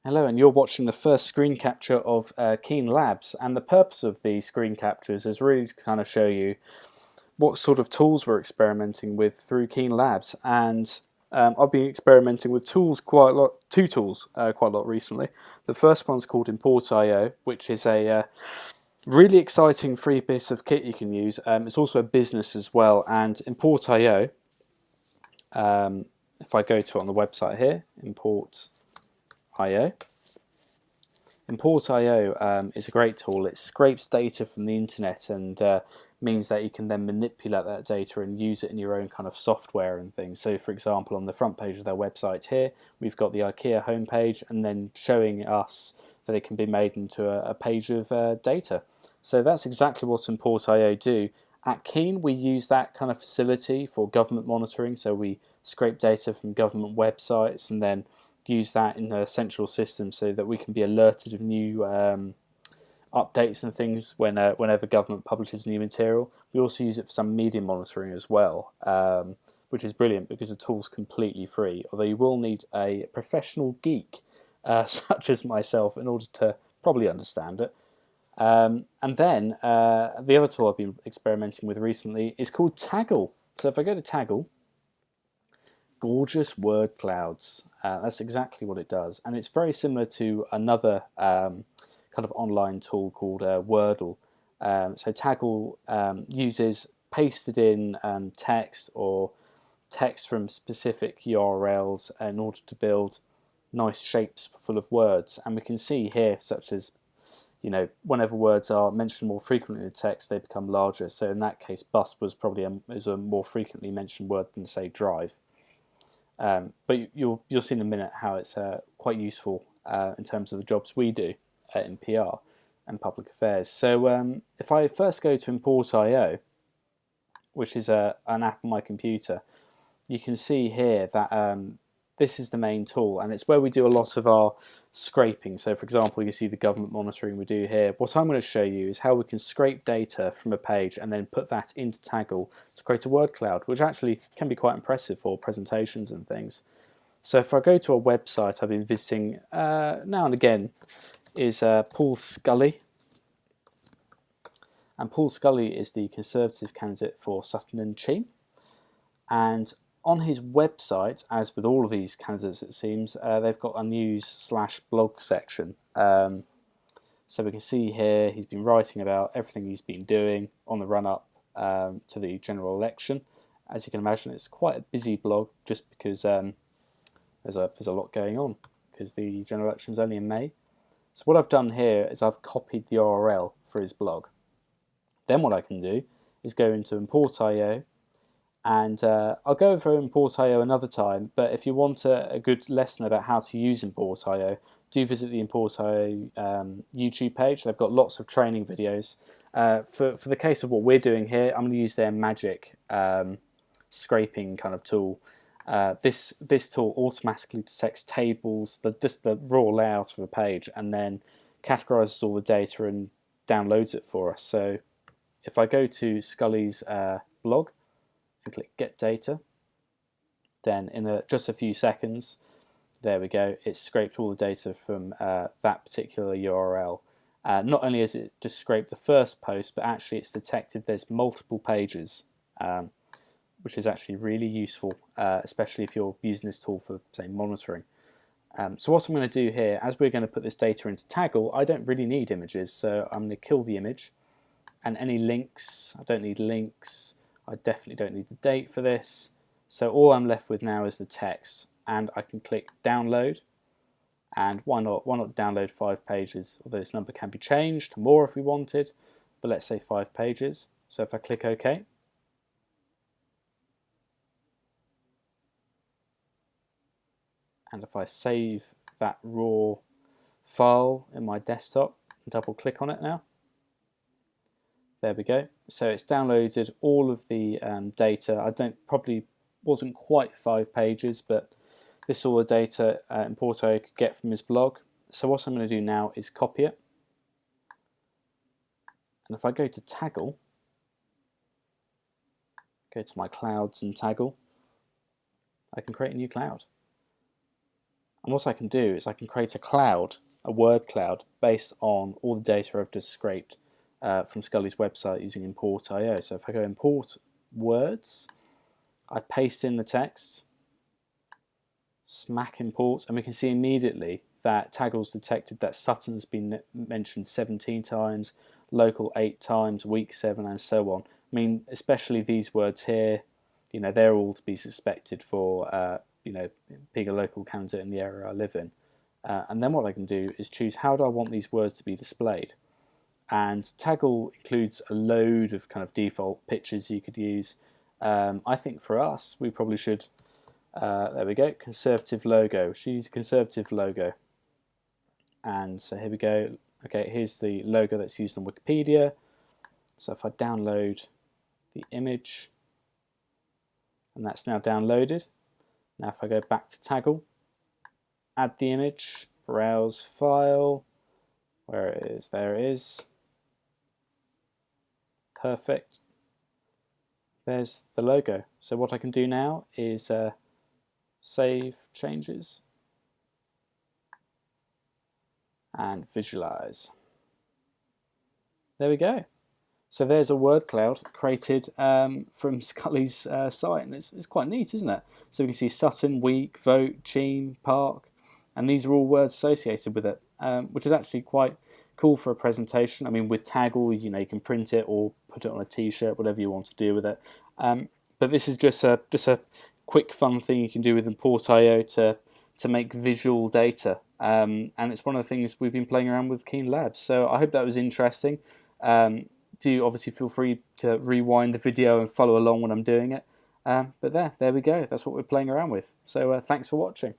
Hello, and you're watching the first screen capture of Keen Labs, and the purpose of these screen captures is really to kind of show you what sort of tools we're experimenting with through Keen Labs. And I've been experimenting with tools quite a lot, two tools quite a lot recently. The first one's called Import.io, which is a really exciting free piece of kit you can use. It's also a business as well, and Import.io, if I go to it on the website here, Import.io. Import.io is a great tool. It scrapes data from the internet and means that you can then manipulate that data and use it in your own kind of software and things. So for example, on the front page of their website here, we've got the IKEA homepage and then showing us that it can be made into a page of data. So that's exactly what Import.io do. At Keen, we use that kind of facility for government monitoring. So we scrape data from government websites and then use that in the central system so that we can be alerted of new updates and things whenever government publishes new material. We also use it for some media monitoring as well, which is brilliant because the tool's completely free, although you will need a professional geek such as myself in order to probably understand it. And then the other tool I've been experimenting with recently is called Tagul. So if I go to Tagul, gorgeous word clouds. That's exactly what it does, and it's very similar to another kind of online tool called Wordle. So Tagul uses pasted in text or text from specific URLs in order to build nice shapes full of words, and we can see here, such as, you know, whenever words are mentioned more frequently in the text, they become larger. So in that case, bus was probably a more frequently mentioned word than, say, drive. But you'll see in a minute how it's quite useful in terms of the jobs we do in PR and public affairs. So if I first go to Import.io, which is an app on my computer, you can see here that this is the main tool, and it's where we do a lot of our scraping. So for example, you see the government monitoring we do here. What I'm going to show you is how we can scrape data from a page and then put that into Tagul to create a word cloud, which actually can be quite impressive for presentations and things. So if I go to a website I've been visiting now and again, is Paul Scully. And Paul Scully is the Conservative candidate for Sutton and Cheam. And on his website, as with all of these candidates it seems, they've got a news/blog section. So we can see here he's been writing about everything he's been doing on the run-up to the general election. As you can imagine, it's quite a busy blog just because there's a lot going on, because the general election is only in May. So what I've done here is I've copied the URL for his blog. Then what I can do is go into Import.io, and I'll go over Import.io another time, but if you want a good lesson about how to use Import.io, do visit the Import.io YouTube page. They've got lots of training videos. For the case of what we're doing here, I'm going to use their magic scraping kind of tool. This tool automatically detects tables, just the raw layout of a page, and then categorizes all the data and downloads it for us. So if I go to Scully's blog and click Get Data, then in just a few seconds, there we go, it's scraped all the data from that particular URL. Not only has it just scraped the first post, but actually it's detected there's multiple pages, which is actually really useful, especially if you're using this tool for, say, monitoring. So what I'm going to do here, as we're going to put this data into Tagul, I don't really need images, so I'm going to kill the image. And any links, I don't need links. I definitely don't need the date for this. So all I'm left with now is the text, and I can click download. And why not download 5 pages? Although this number can be changed to more if we wanted, but let's say 5 pages. So if I click OK, and if I save that raw file in my desktop, double click on it now, there we go. So it's downloaded all of the data. Probably wasn't quite 5 pages, but this is all the data Import.io could get from his blog. So what I'm going to do now is copy it. And if I go to Tagul, go to my clouds and Tagul, I can create a new cloud. And what I can do is I can create a cloud, a word cloud, based on all the data I've just scraped from Scully's website using import.io. So if I go import words, I paste in the text, smack import, and we can see immediately that Tagul's detected that Sutton's been mentioned 17 times, local 8 times, week 7, and so on. I mean, especially these words here, you know, they're all to be suspected for, you know, being a local candidate in the area I live in. And then what I can do is choose how do I want these words to be displayed. And Tagul includes a load of kind of default pictures you could use. I think for us, we probably should, there we go, conservative logo. Choose conservative logo. And so here we go. Okay, here's the logo that's used on Wikipedia. So if I download the image, and that's now downloaded. Now if I go back to Tagul, add the image, browse file, where it is, there it is. Perfect. There's the logo. So what I can do now is save changes and visualize. There we go. So there's a word cloud created from Scully's site, and it's quite neat, isn't it? So we can see Sutton, week, vote, Cheam, park, and these are all words associated with it, which is actually quite cool for a presentation. I mean, with Tagul, you know, you can print it or put it on a T-shirt, whatever you want to do with it. But this is just a quick fun thing you can do with import.io to make visual data, and it's one of the things we've been playing around with Keen Labs. So I hope that was interesting. Do obviously feel free to rewind the video and follow along when I'm doing it. But there we go. That's what we're playing around with. So thanks for watching.